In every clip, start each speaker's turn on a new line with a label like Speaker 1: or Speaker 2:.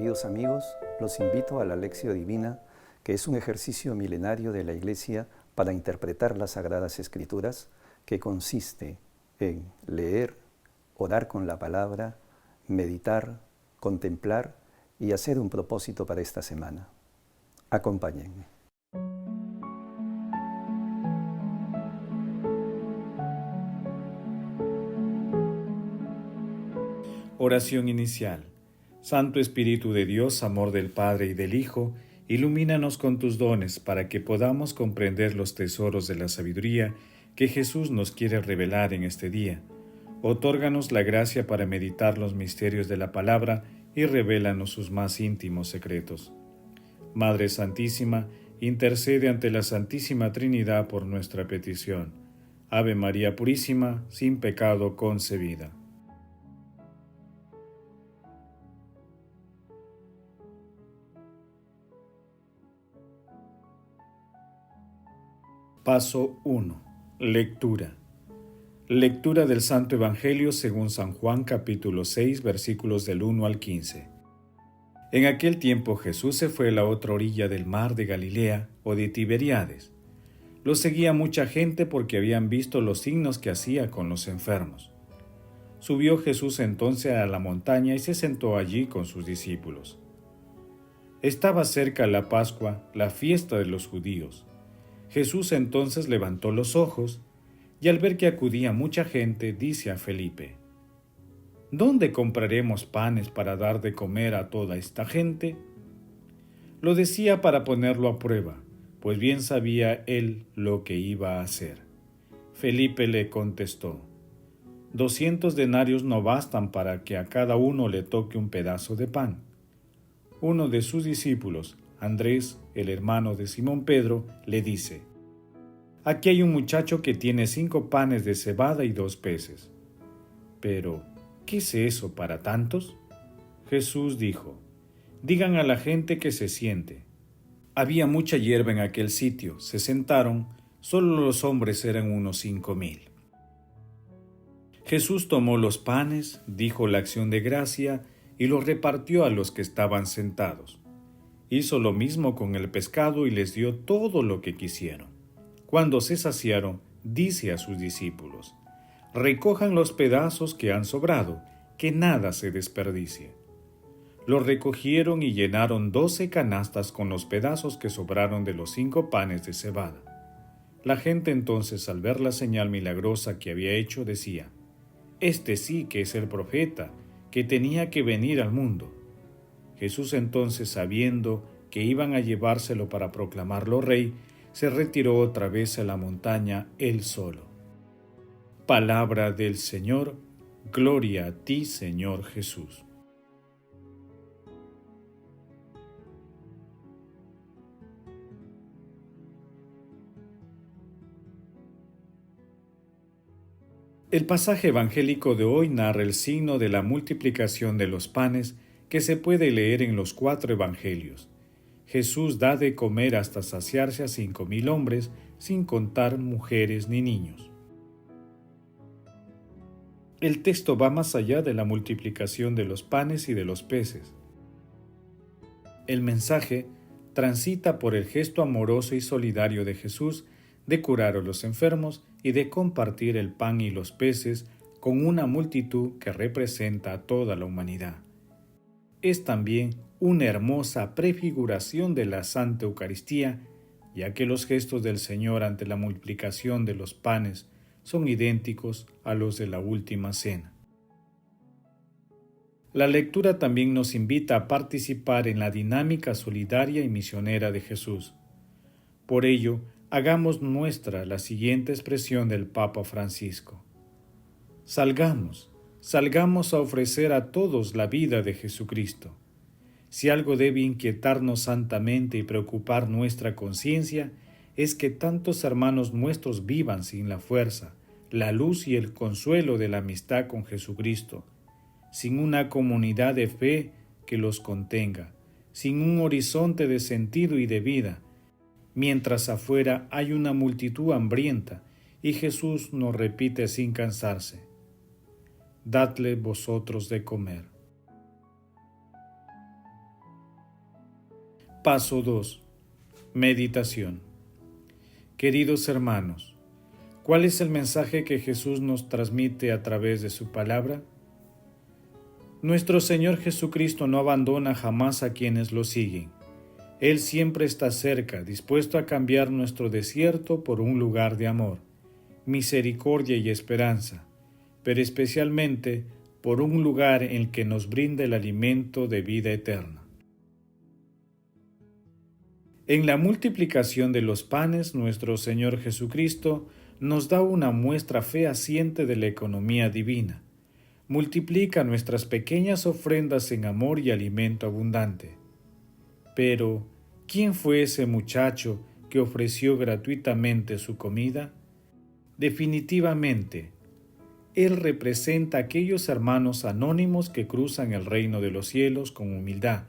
Speaker 1: Queridos amigos, los invito a la Lectio Divina, que es un ejercicio milenario de la Iglesia para interpretar las Sagradas Escrituras, que consiste en leer, orar con la palabra, meditar, contemplar y hacer un propósito para esta semana. Acompáñenme.
Speaker 2: Oración inicial. Santo Espíritu de Dios, amor del Padre y del Hijo, ilumínanos con tus dones para que podamos comprender los tesoros de la sabiduría que Jesús nos quiere revelar en este día. Otórganos la gracia para meditar los misterios de la palabra y revélanos sus más íntimos secretos. Madre Santísima, intercede ante la Santísima Trinidad por nuestra petición. Ave María Purísima, sin pecado concebida. Paso 1. Lectura. Lectura del Santo Evangelio según San Juan capítulo 6 versículos del 1 al 15. En aquel tiempo Jesús se fue a la otra orilla del mar de Galilea o de Tiberíades. Lo seguía mucha gente porque habían visto los signos que hacía con los enfermos. Subió Jesús entonces a la montaña y se sentó allí con sus discípulos. Estaba cerca la Pascua, la fiesta de los judíos. Jesús entonces levantó los ojos y al ver que acudía mucha gente, dice a Felipe: ¿Dónde compraremos panes para dar de comer a toda esta gente? Lo decía para ponerlo a prueba, pues bien sabía él lo que iba a hacer. Felipe le contestó: 200 denarios no bastan para que a cada uno le toque un pedazo de pan. Uno de sus discípulos, Andrés, el hermano de Simón Pedro, le dice: Aquí hay un muchacho que tiene 5 panes de cebada y 2 peces. Pero, ¿qué es eso para tantos? Jesús dijo: Digan a la gente que se siente. Había mucha hierba en aquel sitio, se sentaron, solo los hombres eran unos 5,000. Jesús tomó los panes, dijo la acción de gracia y los repartió a los que estaban sentados. Hizo lo mismo con el pescado y les dio todo lo que quisieron. Cuando se saciaron, dice a sus discípulos: recojan los pedazos que han sobrado, que nada se desperdicie. Los recogieron y llenaron 12 canastas con los pedazos que sobraron de los 5 panes de cebada. La gente entonces, al ver la señal milagrosa que había hecho, decía: este sí que es el profeta, que tenía que venir al mundo. Jesús entonces, sabiendo que iban a llevárselo para proclamarlo rey, se retiró otra vez a la montaña él solo. Palabra del Señor, gloria a ti, Señor Jesús. El pasaje evangélico de hoy narra el signo de la multiplicación de los panes que se puede leer en los 4 evangelios. Jesús da de comer hasta saciarse a 5,000 hombres, sin contar mujeres ni niños. El texto va más allá de la multiplicación de los panes y de los peces. El mensaje transita por el gesto amoroso y solidario de Jesús de curar a los enfermos y de compartir el pan y los peces con una multitud que representa a toda la humanidad. Es también una hermosa prefiguración de la Santa Eucaristía, ya que los gestos del Señor ante la multiplicación de los panes son idénticos a los de la Última Cena. La lectura también nos invita a participar en la dinámica solidaria y misionera de Jesús. Por ello, hagamos nuestra la siguiente expresión del Papa Francisco: salgamos a ofrecer a todos la vida de Jesucristo. Si algo debe inquietarnos santamente y preocupar nuestra conciencia, es que tantos hermanos nuestros vivan sin la fuerza, la luz y el consuelo de la amistad con Jesucristo, sin una comunidad de fe que los contenga, sin un horizonte de sentido y de vida, mientras afuera hay una multitud hambrienta y Jesús nos repite sin cansarse: dadle vosotros de comer. Paso 2. Meditación. Queridos hermanos, ¿cuál es el mensaje que Jesús nos transmite a través de su palabra? Nuestro Señor Jesucristo no abandona jamás a quienes lo siguen. Él siempre está cerca, dispuesto a cambiar nuestro desierto por un lugar de amor, misericordia y esperanza, pero especialmente por un lugar en el que nos brinda el alimento de vida eterna. En la multiplicación de los panes, nuestro Señor Jesucristo nos da una muestra fehaciente de la economía divina. Multiplica nuestras pequeñas ofrendas en amor y alimento abundante. Pero, ¿quién fue ese muchacho que ofreció gratuitamente su comida? Definitivamente, él representa a aquellos hermanos anónimos que cruzan el reino de los cielos con humildad,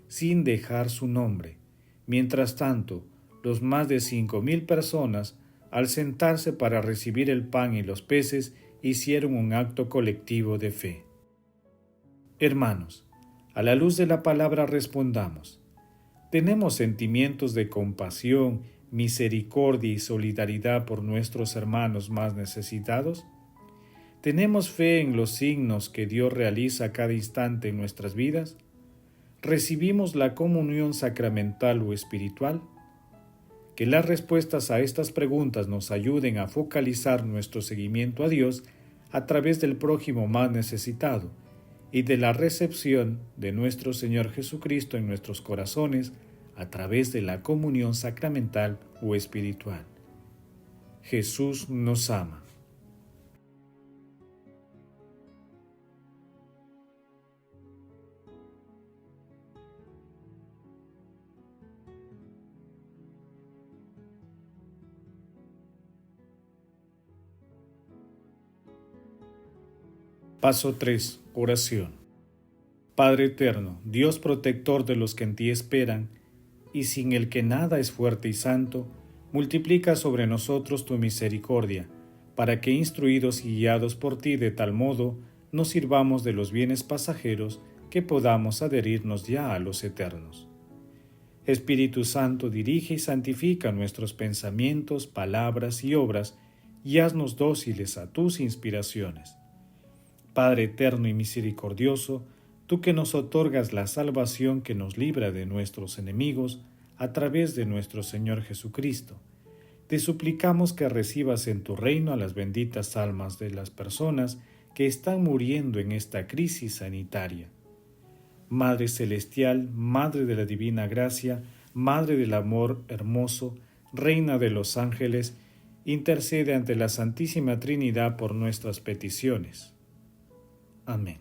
Speaker 2: sin dejar su nombre. Mientras tanto, los más de 5,000 personas, al sentarse para recibir el pan y los peces, hicieron un acto colectivo de fe. Hermanos, a la luz de la palabra respondamos. ¿Tenemos sentimientos de compasión, misericordia y solidaridad por nuestros hermanos más necesitados? ¿Tenemos fe en los signos que Dios realiza a cada instante en nuestras vidas? ¿Recibimos la comunión sacramental o espiritual? Que las respuestas a estas preguntas nos ayuden a focalizar nuestro seguimiento a Dios a través del prójimo más necesitado y de la recepción de nuestro Señor Jesucristo en nuestros corazones a través de la comunión sacramental o espiritual. Jesús nos ama. Paso 3. Oración. Padre eterno, Dios protector de los que en ti esperan, y sin el que nada es fuerte y santo, multiplica sobre nosotros tu misericordia, para que instruidos y guiados por ti de tal modo, nos sirvamos de los bienes pasajeros que podamos adherirnos ya a los eternos. Espíritu Santo, dirige y santifica nuestros pensamientos, palabras y obras, y haznos dóciles a tus inspiraciones. Padre eterno y misericordioso, tú que nos otorgas la salvación que nos libra de nuestros enemigos a través de nuestro Señor Jesucristo, te suplicamos que recibas en tu reino a las benditas almas de las personas que están muriendo en esta crisis sanitaria. Madre Celestial, Madre de la Divina Gracia, Madre del Amor Hermoso, Reina de los Ángeles, intercede ante la Santísima Trinidad por nuestras peticiones. Amén.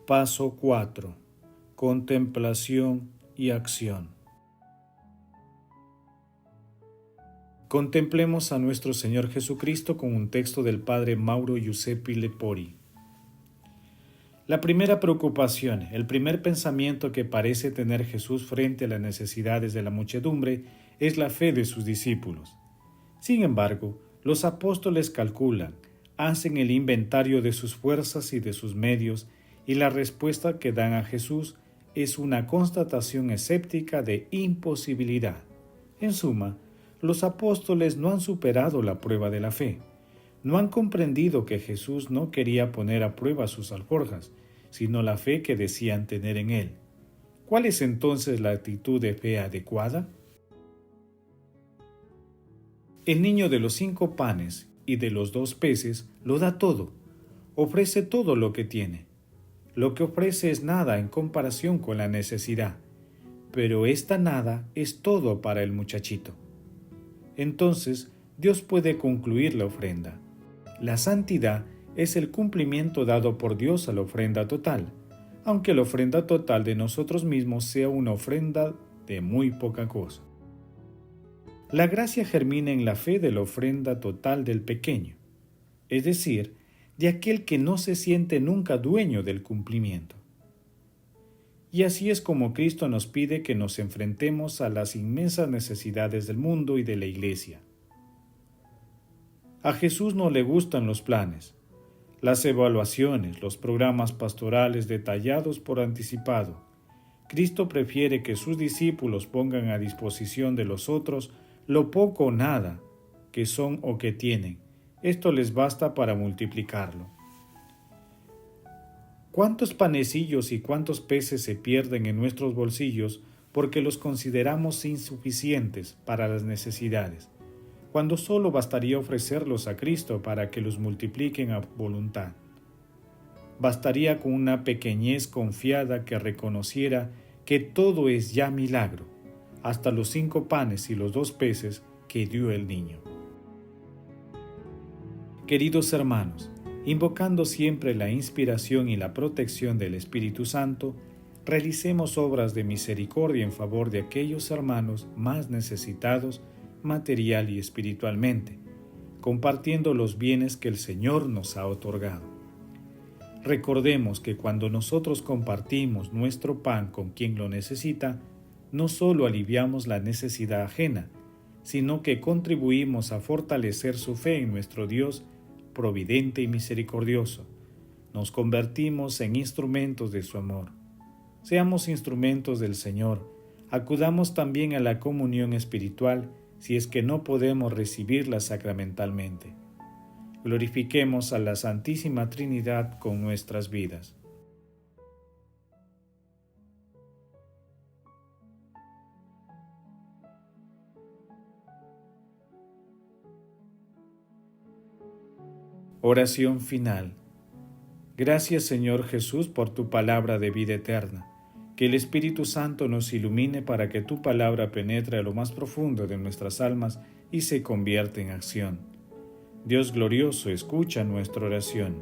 Speaker 2: Paso 4. Contemplación y acción. Contemplemos a nuestro Señor Jesucristo con un texto del Padre Mauro Giuseppe Lepori. La primera preocupación, el primer pensamiento que parece tener Jesús frente a las necesidades de la muchedumbre es la fe de sus discípulos. Sin embargo, los apóstoles calculan, hacen el inventario de sus fuerzas y de sus medios, y la respuesta que dan a Jesús es una constatación escéptica de imposibilidad. En suma, los apóstoles no han superado la prueba de la fe. No han comprendido que Jesús no quería poner a prueba sus alforjas, sino la fe que decían tener en Él. ¿Cuál es entonces la actitud de fe adecuada? El niño de los 5 panes y de los 2 peces lo da todo, ofrece todo lo que tiene. Lo que ofrece es nada en comparación con la necesidad, pero esta nada es todo para el muchachito. Entonces, Dios puede concluir la ofrenda. La santidad es el cumplimiento dado por Dios a la ofrenda total, aunque la ofrenda total de nosotros mismos sea una ofrenda de muy poca cosa. La gracia germina en la fe de la ofrenda total del pequeño, es decir, de aquel que no se siente nunca dueño del cumplimiento. Y así es como Cristo nos pide que nos enfrentemos a las inmensas necesidades del mundo y de la Iglesia. A Jesús no le gustan los planes, las evaluaciones, los programas pastorales detallados por anticipado. Cristo prefiere que sus discípulos pongan a disposición de los otros lo poco o nada que son o que tienen. Esto les basta para multiplicarlo. ¿Cuántos panecillos y cuántos peces se pierden en nuestros bolsillos porque los consideramos insuficientes para las necesidades, cuando solo bastaría ofrecerlos a Cristo para que los multipliquen a voluntad? Bastaría con una pequeñez confiada que reconociera que todo es ya milagro, hasta los 5 panes y los 2 peces que dio el niño. Queridos hermanos, invocando siempre la inspiración y la protección del Espíritu Santo, realicemos obras de misericordia en favor de aquellos hermanos más necesitados material y espiritualmente, compartiendo los bienes que el Señor nos ha otorgado. Recordemos que cuando nosotros compartimos nuestro pan con quien lo necesita, no solo aliviamos la necesidad ajena, sino que contribuimos a fortalecer su fe en nuestro Dios providente y misericordioso. Nos convertimos en instrumentos de su amor. Seamos instrumentos del Señor. Acudamos también a la comunión espiritual si es que no podemos recibirla sacramentalmente. Glorifiquemos a la Santísima Trinidad con nuestras vidas. Oración final. Gracias, Señor Jesús, por tu palabra de vida eterna. Que el Espíritu Santo nos ilumine para que tu palabra penetre a lo más profundo de nuestras almas y se convierta en acción. Dios glorioso, escucha nuestra oración.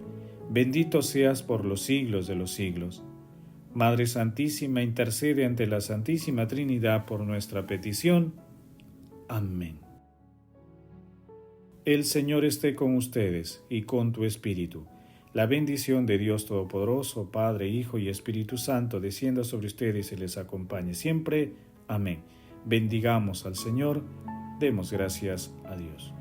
Speaker 2: Bendito seas por los siglos de los siglos. Madre Santísima, intercede ante la Santísima Trinidad por nuestra petición. Amén. El Señor esté con ustedes y con tu espíritu. La bendición de Dios Todopoderoso, Padre, Hijo y Espíritu Santo, descienda sobre ustedes y les acompañe siempre. Amén. Bendigamos al Señor. Demos gracias a Dios.